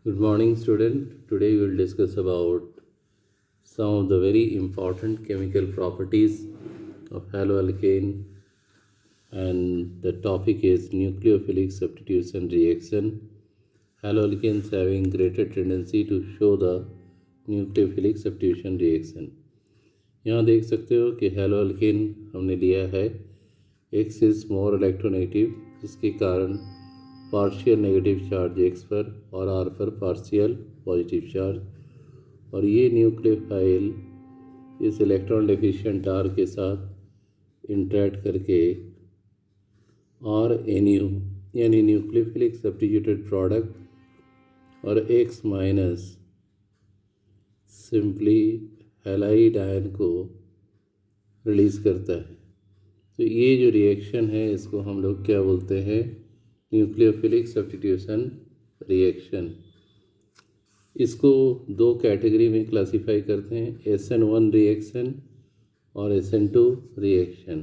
Good morning, student. Today we will discuss about some of the very important chemical properties of haloalkane, and the topic is nucleophilic substitution reaction. Haloalkanes having greater tendency to show the nucleophilic substitution reaction. यहाँ देख सकते हो कि हैलोअल्केन हमने लिया है, X is more electronegative, जिसके कारण पार्शियल नेगेटिव चार्ज X पर और R पर पार्शियल पॉजिटिव चार्ज, और ये न्यूक्लियोफाइल इस इलेक्ट्रॉन डेफिशिएंट R के साथ इंटरेक्ट करके RNU यानी न्यूक्लियोफिलिक सब्स्टिट्यूटेड प्रोडक्ट और X minus simply halide ion को रिलीज़ करता है। तो ये जो रिएक्शन है इसको हम लोग क्या बोलते हैं? Nucleophilic substitution reaction. इसको दो कैटेगरी में क्लासिफाई करते हैं, SN1 रिएक्शन और SN2 reaction.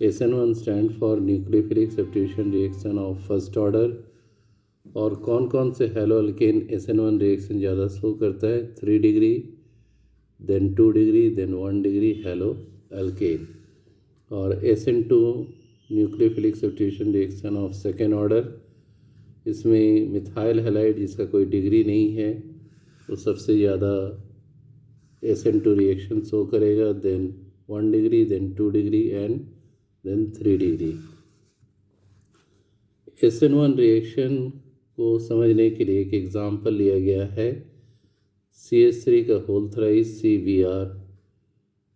SN1 stand for nucleophilic substitution reaction of first order. और कौन कौन से हैलोअल्केन SN1 रिएक्शन ज़्यादा शो करता है? 3 degree, then 2 degree, then 1 degree haloalkane. और SN2 nucleophilic substitution reaction of second order, इसमें मिथाइल हैलाइड जिसका कोई डिग्री नहीं है वो सबसे ज़्यादा SN2 रिएक्शन शो करेगा, then 1 degree, then 2 degree and then 3 degree. SN1 reaction को समझने के लिए एक एग्जाम्पल लिया गया है, CH3 का होल थ्राइस CBr,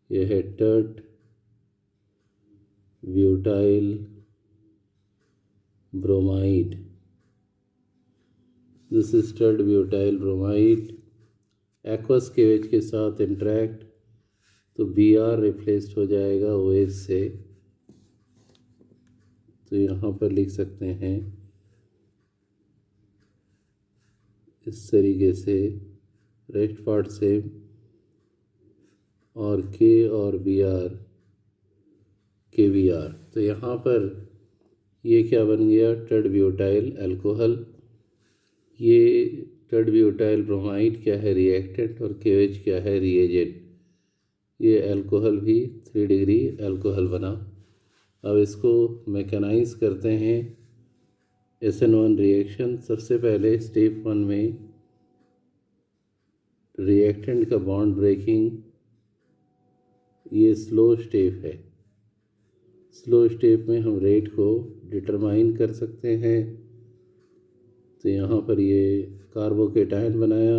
यह है tert butyl bromide. This is tert butyl bromide. Aqueous KOH के साथ इंटरेक्ट तो Br रिप्लेस्ड हो जाएगा OH से। तो यहाँ पर लिख सकते हैं इस तरीके से, रेस्ट पार्ट से, और K और Br KBr। तो यहाँ पर ये क्या बन गया? Tert butyl alcohol. ये टर्ट ब्यूटाइल ब्रोमाइड क्या है? रिएक्टेंट, और KOH क्या है? रिएजेंट। ये अल्कोहल भी 3 डिग्री अल्कोहल बना। अब इसको मैकेनाइज करते हैं SN1 रिएक्शन। सबसे पहले स्टेप 1 में रिएक्टेंट का बॉन्ड ब्रेकिंग, ये स्लो स्टेप है। स्लो स्टेप में हम रेट को डिटरमाइन कर सकते हैं। तो यहाँ पर ये कार्बोकेटायन बनाया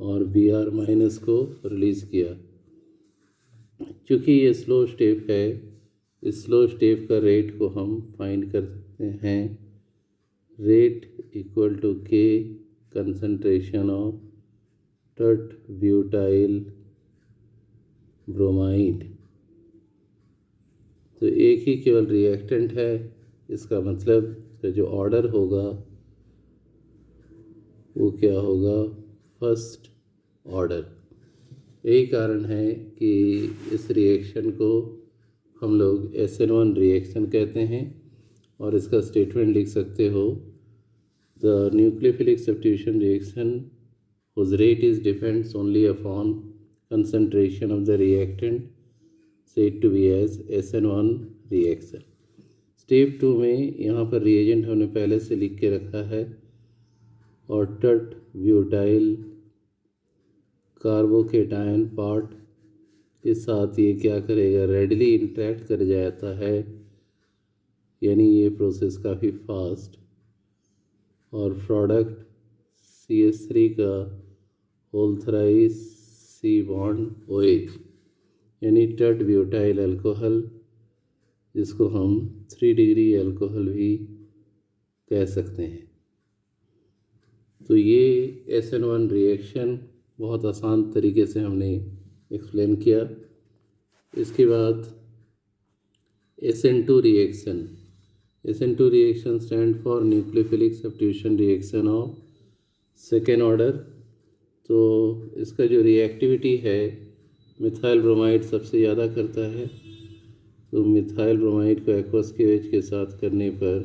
और Br माइनस को रिलीज़ किया। क्योंकि ये स्लो स्टेप है, इस स्लो स्टेप का रेट को हम फाइंड कर सकते हैं, rate equal to K concentration of tert butyl bromide. तो एक ही केवल रिएक्टेंट है, इसका मतलब कि जो ऑर्डर होगा वो क्या होगा? First order. यही कारण है कि इस रिएक्शन को हम लोग SN1 रिएक्शन कहते हैं। और इसका स्टेटमेंट लिख सकते हो, the nucleophilic substitution reaction whose rate is depends only upon concentration of the reactant said to be as SN1 reaction। Step 2 में यहाँ पर रिएजेंट हमने पहले से लिख के रखा है, और टर्ट ब्यूटाइल कार्बोकेटायन पार्ट के साथ ये क्या करेगा? रेडली इंटरेक्ट कर जाता है, यानी ये प्रोसेस काफ़ी फास्ट। और प्रोडक्ट CH3 का whole thrice C bond OH, यानी टर्ट ब्यूटाइल अल्कोहल, जिसको हम 3 डिग्री अल्कोहल भी कह सकते हैं। तो ये SN1 रिएक्शन बहुत आसान तरीके से हमने एक्सप्लेन किया। इसके बाद SN2 reaction. SN2 reaction stand for nucleophilic substitution reaction of second order. तो इसका जो रिएक्टिविटी है, मिथाइल ब्रोमाइड सबसे ज़्यादा करता है। तो मिथाइल ब्रोमाइड को एक्वस KOH के साथ करने पर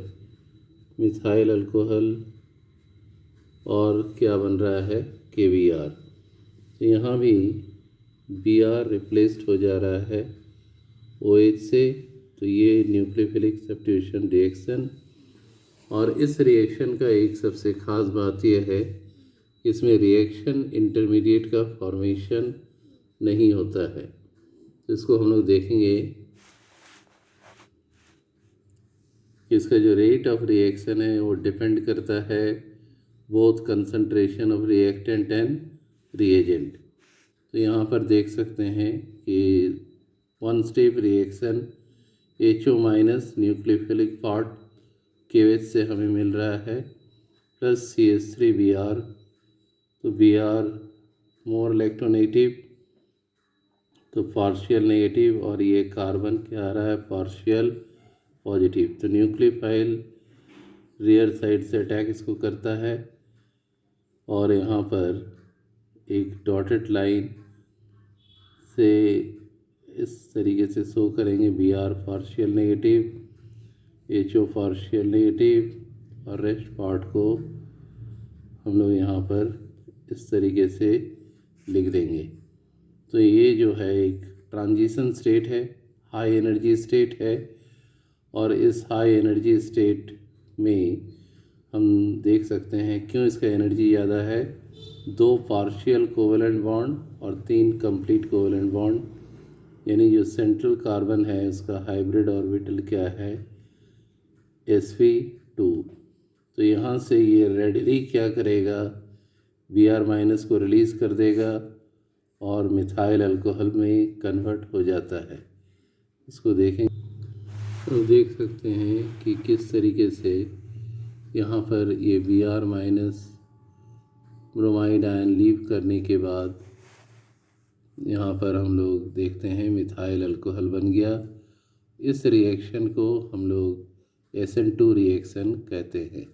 मिथाइल अल्कोहल और क्या बन रहा है KBr। तो यहाँ भी Br रिप्लेस्ड हो जा रहा है OH से। तो ये न्यूक्लियोफिलिक सब्स्टिट्यूशन रिएक्शन। और इस रिएक्शन का एक सबसे ख़ास बात यह है, इसमें रिएक्शन इंटरमीडिएट का फॉर्मेशन नहीं होता है। तो इसको हम लोग देखेंगे। इसका जो रेट ऑफ रिएक्शन है वो डिपेंड करता है both concentration of reactant and reagent. तो यहाँ पर देख सकते हैं कि one step reaction HO minus nucleophilic part KOH से हमें मिल रहा है प्लस CH3Br। तो Br मोर इलेक्ट्रोनेगेटिव, तो पार्शियल नेगेटिव, और ये कार्बन क्या आ रहा है पार्शियल पॉजिटिव। तो न्यूक्लियोफाइल रियर साइड से अटैक इसको करता है और यहाँ पर एक डॉटेड लाइन से इस तरीके से शो करेंगे Br partial negative, HO partial negative, और रेस्ट पार्ट को हम लोग यहाँ पर इस तरीके से लिख देंगे। तो ये जो है एक ट्रांजिशन स्टेट है, हाई एनर्जी स्टेट है। और इस हाई एनर्जी स्टेट में हम देख सकते हैं क्यों इसका एनर्जी ज़्यादा है। 2 पार्शियल कोवेलेंट बॉन्ड और 3 कंप्लीट कोवेलेंट बॉन्ड, यानी जो सेंट्रल कार्बन है उसका हाइब्रिड ऑर्बिटल क्या है sp2। तो यहाँ से ये रेडली क्या करेगा Br माइनस को रिलीज़ कर देगा और मिथाइल अल्कोहल में कन्वर्ट हो जाता है। इसको देखें तो देख सकते हैं कि किस तरीके से यहाँ पर ये Br minus bromide ion leave करने के बाद यहाँ पर हम लोग देखते हैं मिथाइल अल्कोहल बन गया। इस रिएक्शन को हम लोग SN2 रिएक्शन कहते हैं।